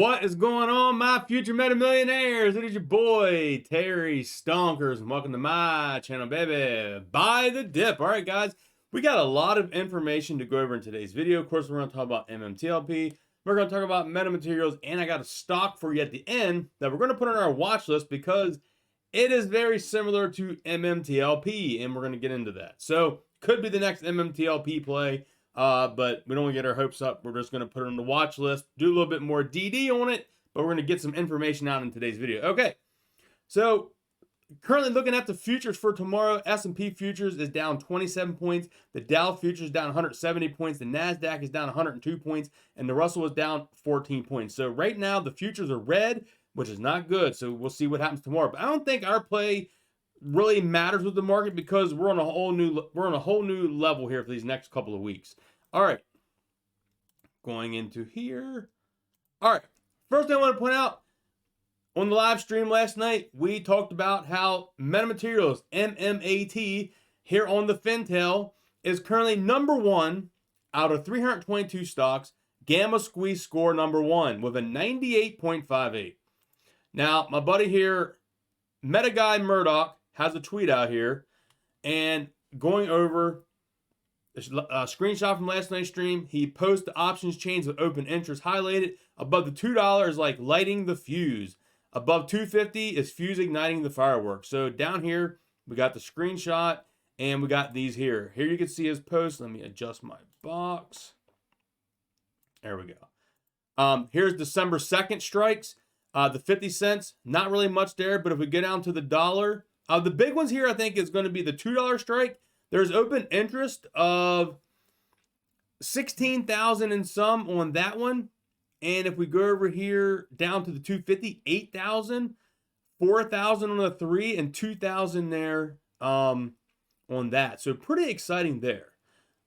What is going on, my future meta millionaires? It is your boy, Terry Stonkers, and welcome to my channel, baby. Buy the dip. All right, guys, we got a lot of information to go over in today's video. Of course, we're going to talk about MMTLP. We're going to talk about meta materials, and I got a stock for you at the end that we're going to put on our watch list because it is very similar to MMTLP, and we're going to get into that. So, could be the next MMTLP play. But we don't want to get our hopes up. We're just going to put it on the watch list, do a little bit more DD on it, but we're going to get some information out in today's video. Okay, so currently looking at the futures for tomorrow, S&P futures is down 27 points. The Dow futures is down 170 points. The NASDAQ is down 102 points, and the Russell is down 14 points. So right now the futures are red, which is not good. So we'll see what happens tomorrow. But I don't think our play really matters with the market because we're on a whole new level here for these next couple of weeks. All right, going into here. All right, first thing I want to point out, on the live stream last night, we talked about how MetaMaterials, MMAT, here on the Fintel, is currently number one out of 322 stocks, Gamma Squeeze score number one with a 98.58. Now, my buddy here, Meta Guy Murdoch, has a tweet out here and going over a screenshot from last night's stream. He posted the options chains with open interest highlighted. Above the $2 is like lighting the fuse. Above 250 is fuse igniting the fireworks. So down here, we got the screenshot and we got these here. Here you can see his post. Let me adjust my box. There we go. Here's December 2nd strikes. The 50 cents, not really much there, but if we get down to the dollar, the big ones here, I think, is going to be the $2 strike. There's open interest of 16,000 and some on that one. And if we go over here down to the 250, 8,000, 4,000 on the 3, and 2,000 there on that. So pretty exciting there.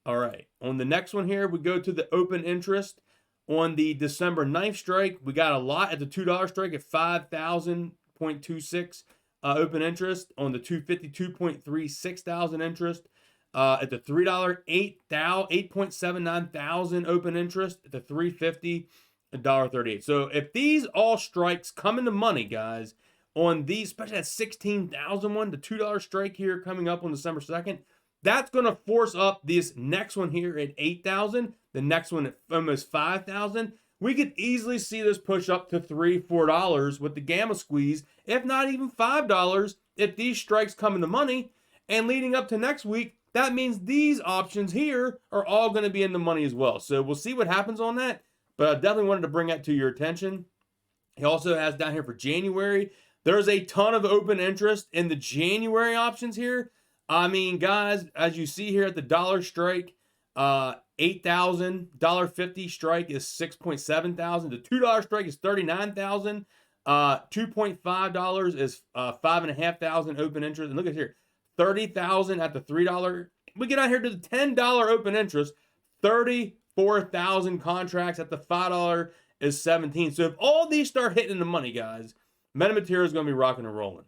All right. On the next one here, we go to the open interest. On the December 9th strike, we got a lot at the $2 strike at 5,000.26. Open interest. On the 250, 2.36 thousand interest. At the $3, 8.79 thousand open interest. At the 350, $1.38. So if these all strikes come into money, guys, on these, especially that 16,000 one, the $2 strike here coming up on December 2nd, that's going to force up this next one here at 8,000. The next one at almost 5,000. We could easily see this push up to $3, $4 with the Gamma Squeeze, if not even $5 if these strikes come into money. And leading up to next week, that means these options here are all going to be in the money as well. So we'll see what happens on that. But I definitely wanted to bring that to your attention. He also has down here for January. There's a ton of open interest in the January options here. I mean, guys, as you see here at the dollar strike, $8,000, $1.50 strike is 6.7 thousand. The $2 strike is 39,000. $2.5 is 5.5 thousand open interest. And look at here, 30,000 at the $3. We get out here to the $10 open interest, 34,000 contracts at the $5 is 17. So if all these start hitting the money, guys, MetaMaterial is going to be rocking and rolling.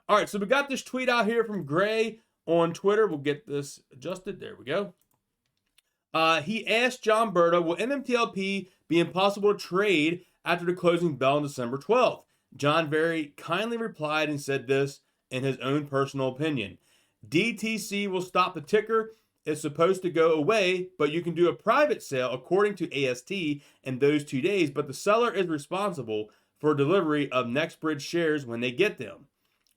All right, so we got this tweet out here from Gray on Twitter. We'll get this adjusted. There we go. He asked John Berta, will MMTLP be impossible to trade after the closing bell on December 12th? John very kindly replied and said this in his own personal opinion. DTC will stop the ticker. It's supposed to go away, but you can do a private sale according to AST in those 2 days, but the seller is responsible for delivery of NextBridge shares when they get them.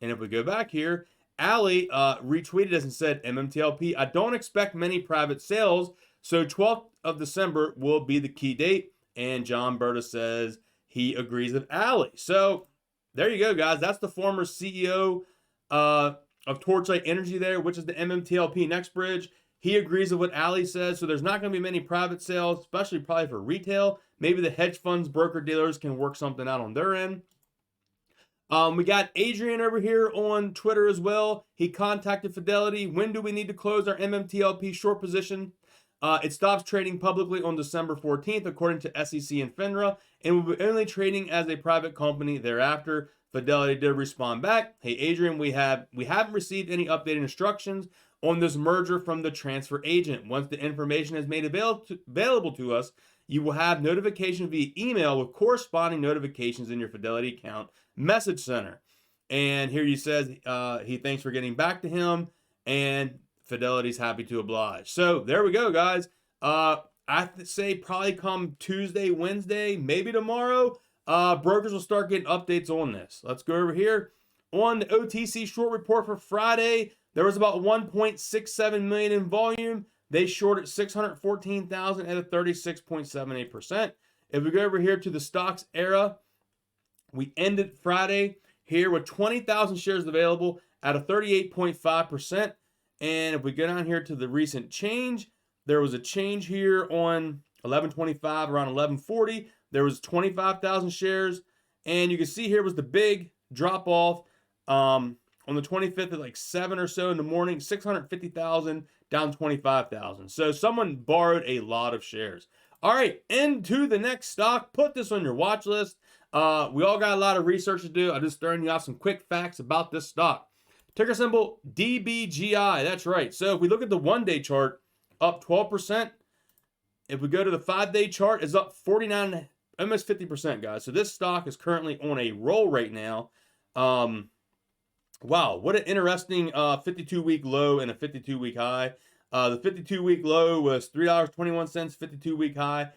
And if we go back here, Ali retweeted this and said, MMTLP, I don't expect many private sales, so 12th of December will be the key date. And John Berta says he agrees with Ali. So there you go, guys. That's the former CEO of Torchlight Energy there, which is the MMTLP NextBridge. He agrees with what Ali says. So there's not going to be many private sales, especially probably for retail. Maybe the hedge funds, broker dealers can work something out on their end. We got Adrian over here on Twitter as well. He contacted Fidelity. When do we need to close our MMTLP short position? It stops trading publicly on December 14th, according to SEC and FINRA, and will be only trading as a private company thereafter. Fidelity did respond back. Hey, Adrian, we haven't received any updated instructions on this merger from the transfer agent. Once the information is made available to us, you will have notification via email with corresponding notifications in your Fidelity account message center. And here he says he thanks for getting back to him, and Fidelity's happy to oblige. So there we go, guys. I say probably come Tuesday, Wednesday, maybe tomorrow, brokers will start getting updates on this. Let's go over here. On the OTC short report for Friday, there was about 1.67 million in volume. They shorted 614,000 at a 36.78%. If we go over here to the stocks era, we ended Friday here with 20,000 shares available at a 38.5%. And if we go down here to the recent change, there was a change here on 11/25, around 11/40. There was 25,000 shares. And you can see here was the big drop off on the 25th at like 7 or so in the morning, 650,000 down 25,000. So someone borrowed a lot of shares. All right, into the next stock. Put this on your watch list. We all got a lot of research to do. I'm just throwing you out some quick facts about this stock. Ticker symbol DBGI. That's right. So if we look at the one-day chart, up 12%. If we go to the 5-day chart, it's up 49, almost 50%, guys. So this stock is currently on a roll right now. Wow, what an interesting 52-week low and a 52-week high. The 52-week low was $3.21, 52-week high,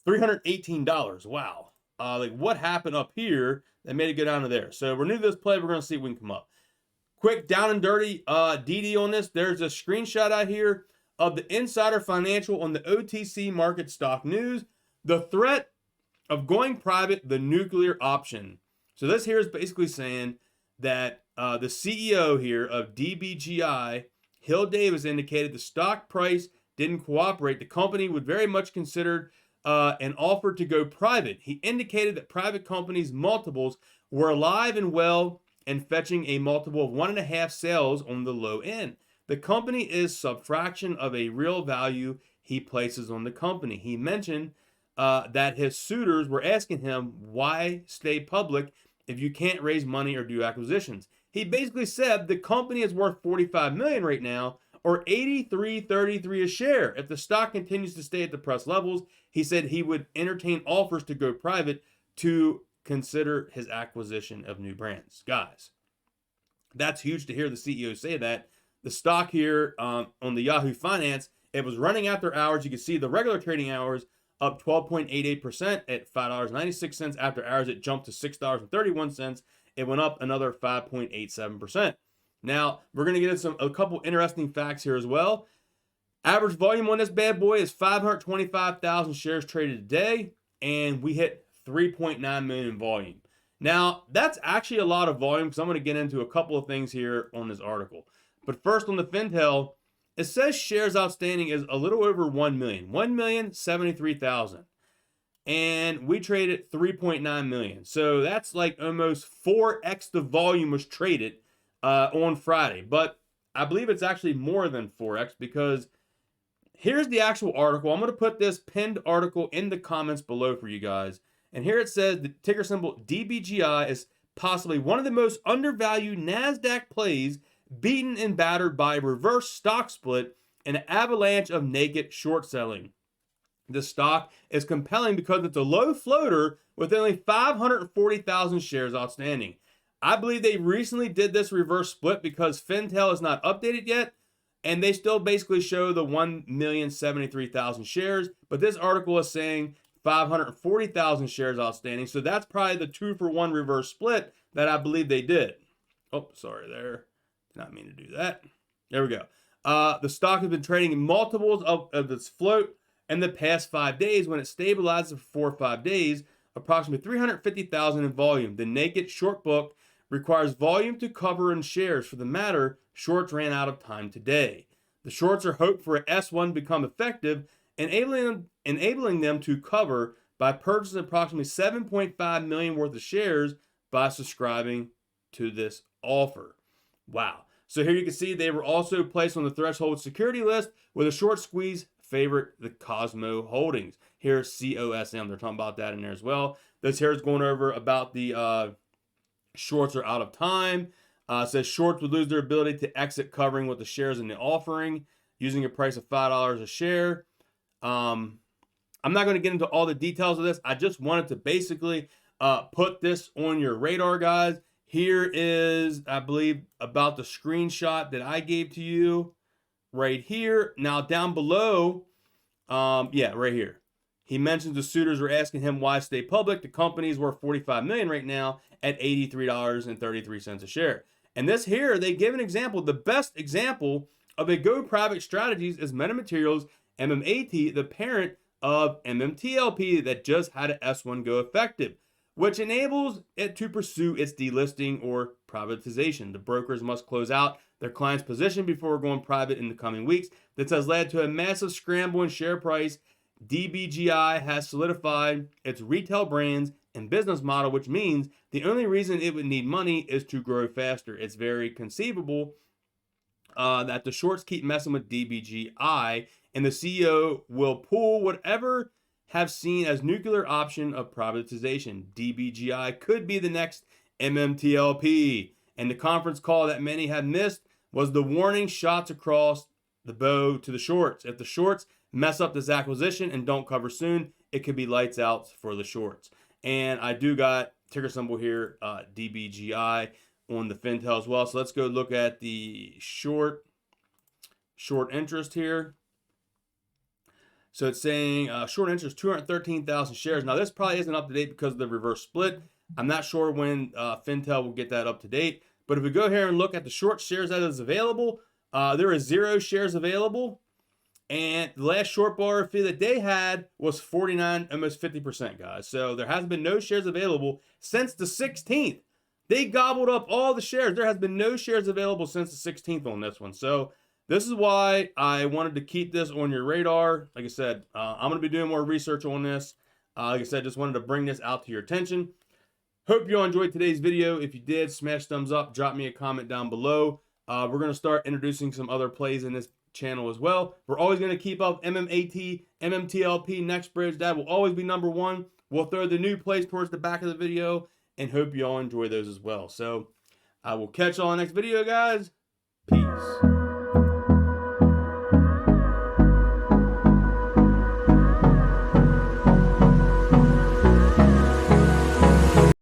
$318. Wow. Like what happened up here that made it go down to there? So we're new to this play. We're going to see if we can come up. Quick down and dirty DD on this. There's a screenshot out here of the Insider Financial on the OTC market stock news. The threat of going private, the nuclear option. So this here is basically saying that the CEO here of DBGI, Hill Davis, indicated the stock price didn't cooperate. The company would very much consider an offer to go private. He indicated that private companies' multiples were alive and well and fetching a multiple of 1.5 sales on the low end. The company is subtraction of a real value he places on the company. He mentioned that his suitors were asking him, why stay public if you can't raise money or do acquisitions? He basically said the company is worth $45 million right now, or $83.33 a share. If the stock continues to stay at depressed levels, he said he would entertain offers to go private to consider his acquisition of new brands. Guys, that's huge to hear the CEO say that. The stock here on the Yahoo Finance, it was running after hours. You can see the regular trading hours up 12.88% at $5.96. After hours, it jumped to $6.31. It went up another 5.87%. Now, we're going to get into a couple interesting facts here as well. Average volume on this bad boy is 525,000 shares traded a day, and we hit 3.9 million in volume. Now, that's actually a lot of volume because I'm going to get into a couple of things here on this article. But first on the Fintel, it says shares outstanding is a little over 1 million, 1,073,000. And we traded 3.9 million. So that's like almost 4x the volume was traded on Friday. But I believe it's actually more than 4x because here's the actual article. I'm going to put this pinned article in the comments below for you guys. And here it says the ticker symbol DBGI is possibly one of the most undervalued NASDAQ plays, beaten and battered by a reverse stock split and an avalanche of naked short selling. The stock is compelling because it's a low floater with only 540,000 shares outstanding. I believe they recently did this reverse split because Fintel is not updated yet, and they still basically show the 1,073,000 shares, but this article is saying 540,000 shares outstanding, so that's probably the 2-for-1 reverse split that I believe they did. Oh, sorry there. Did not mean to do that. There we go. The stock has been trading in multiples of its float in the past 5 days. When it stabilizes for 4 or 5 days, approximately 350,000 in volume. The naked short book requires volume to cover in shares. For the matter, shorts ran out of time today. The shorts are hoped for an S1 to become effective, enabling them to cover by purchasing approximately 7.5 million worth of shares by subscribing to this offer. Wow. So here you can see they were also placed on the threshold security list with a short squeeze favorite, the Cosmo Holdings. Here's COSM. They're talking about that in there as well. This here is going over about the shorts are out of time. Says shorts would lose their ability to exit covering with the shares in the offering using a price of $5 a share. I'm not going to get into all the details of this. I just wanted to basically put this on your radar, guys. Here is, I believe, about the screenshot that I gave to you right here. Now, down below, yeah, right here. He mentions the suitors were asking him why stay public. The company's worth $45 million right now at $83.33 a share. And this here, they give an example. The best example of a go private strategies is MetaMaterials MMAT, the parent of MMTLP that just had an S1 go effective, which enables it to pursue its delisting or privatization. The brokers must close out their client's position before going private in the coming weeks. This has led to a massive scramble in share price. DBGI has solidified its retail brands and business model, which means the only reason it would need money is to grow faster. It's very conceivable that the shorts keep messing with DBGI, and the CEO will pull whatever have seen as nuclear option of privatization. DBGI could be the next MMTLP. And the conference call that many have missed was the warning shots across the bow to the shorts. If the shorts mess up this acquisition and don't cover soon, it could be lights out for the shorts. And I do got ticker symbol here, DBGI on the Fintel as well. So let's go look at the short interest here. So it's saying short interest 213,000 shares. Now this probably isn't up to date because of the reverse split. I'm not sure when Fintel will get that up to date. But if we go here and look at the short shares that is available, there is 0 shares available. And the last short bar fee that they had was 49, almost 50%, guys. So there has been no shares available since the 16th. They gobbled up all the shares. There has been no shares available since the 16th on this one. So this is why I wanted to keep this on your radar. Like I said, I'm going to be doing more research on this. Like I said, just wanted to bring this out to your attention. Hope you all enjoyed today's video. If you did, smash thumbs up. Drop me a comment down below. We're going to start introducing some other plays in this channel as well. We're always going to keep up MMAT, MMTLP, Next Bridge. That will always be number one. We'll throw the new plays towards the back of the video and hope you all enjoy those as well. So I will catch you all in the next video, guys. Peace.